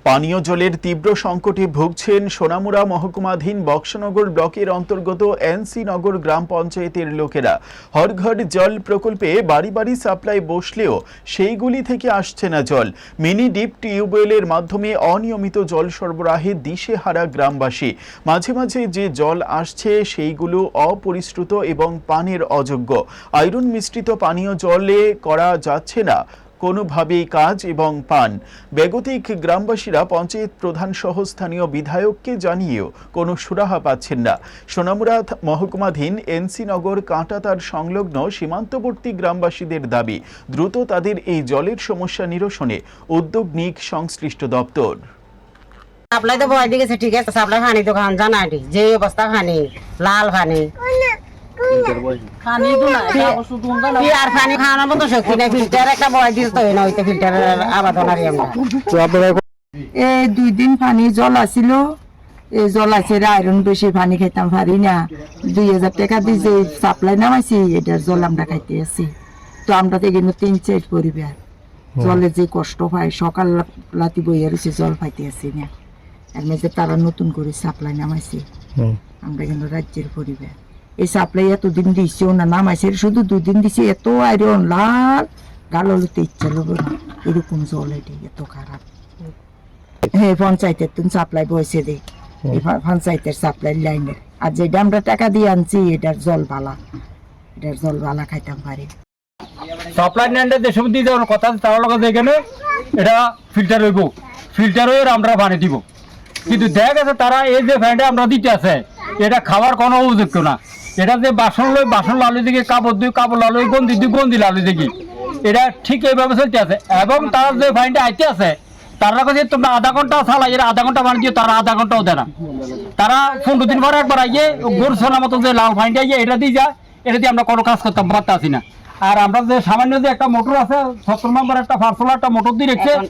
পানীয় জলের তীব্র সংকটে ভুগছেন সোনামুড়া মহকুমাধীন বক্সনগর ব্লকের অন্তর্গত এনসি নগর গ্রাম পঞ্চায়েতের লোকেরা। হর ঘর জল প্রকল্পে বাড়ি বাড়ি সাপ্লাই বসলেও সেইগুলি থেকে আসছে না জল। মিনি ডিপ টিউবওয়েলের মাধ্যমে অনিয়মিত জল সরবরাহে দিশেহারা গ্রামবাসী। মাঝে মাঝে যে জল আসছে সেইগুলো অপরিশ্রুত এবং পানের অযোগ্য। আয়রন মিশ্রিত পানীয় জলে করা যাচ্ছে না কোনোভাবেই কাজ এবং পান। বেগতিক গ্রামবাসীরা পঞ্চায়েত প্রধান সহ স্থানীয় বিধায়ককে জানিয়েও কোনো সুরাহা পাচ্ছেন না। সোনামুড়া মহকুমাধীন এনসি নগর কাঁটাতার সংলগ্ন সীমান্তবর্তী গ্রামবাসীদের দাবি, দ্রুত তাদের এই জলের সমস্যা নিরসনে উদ্যোগ নিক সংশ্লিষ্ট দপ্তর। সাপ্লাই তো বয় দিয়েছে, ঠিক আছে, সাপ্লাই পানি তো খান জানাটি যে অবস্থা পানি লাল পানি আর পানি খাওয়ানোর মতো শক্তি নেই। ফিল্টার একটা বয় দিতে তো না, হইতে ফিল্টারের আবাদন আর এই 2 দিন পানি জল আসিল, এই জল আছে আয়রন বেশি, পানি খাইতাম পারি না। 2000 টাকা দিয়ে যে সাপ্লাই নামাইছি এটার জল আমরা খাইতে আছি। তো আমরা তো এখানে 3-4 পরিবার জলে যে কষ্ট পাই, সকাল রাতি বইয়া রয়েছে জল পাইতে আসি না। এর মধ্যে তারা নতুন করে সাপ্লাই নামাইছে। আমরা কিন্তু রাজ্যের পরিবার এই সাপ্লাই এতদিন দিচ্ছেও না, নামাইছে শুধু 2 দিন দিছে। এত আয়রন লাল গাল হলুতে ইচ্ছা লোক এরকম জল, এটি এত খারাপ। হ্যাঁ, পঞ্চায়েতের তুমি সাপ্লাই বসে দে, পঞ্চায়েতের সাপ্লাই লাইনের। আর যেটা আমরা টাকা দিয়ে আনছি এটার জল বালা, এটার জল বালা খাইতাম পারি। সাপ্লাই লাইনটা যে সব দিয়ে যাওয়ার কথা তার লগে যেখানে এটা ফিল্টার হইব, ফিল্টার হয়ে আমরা পানি দিব। কিন্তু দেখা গেছে তারা এই যে ফ্যানটা আমরা দিতে আছে এটা খাওয়ার কোনো উপযুক্ত না। এটা যে বাসন লই, বাসন লালু দিকে কাপড় দুই, কাপড় লালু গন্দি দুই, গন্দি লালু দেখি এটা ঠিক এইভাবে চলতে আছে। এবং তারা যে ফাইনটা আইতে আছে তারা কাছে তোমরা আধা ঘন্টা চালাই, এরা আধা ঘন্টা বানিয়ে তারা আধা ঘন্টাও দেয় না। তারা 15 দিন পরে একবার আইয়ে গোর সোনার মতো যে লাল ফাইনটা আইয়ে এটা দিয়ে যায়, এটা দিয়ে আমরা কোনো কাজ করতে পারতে আসি না। আর আমরা যে সামান্য যে একটা মোটর আছে 70 নম্বর একটা পার্সোনাল একটা মোটর দিয়ে রেখেছে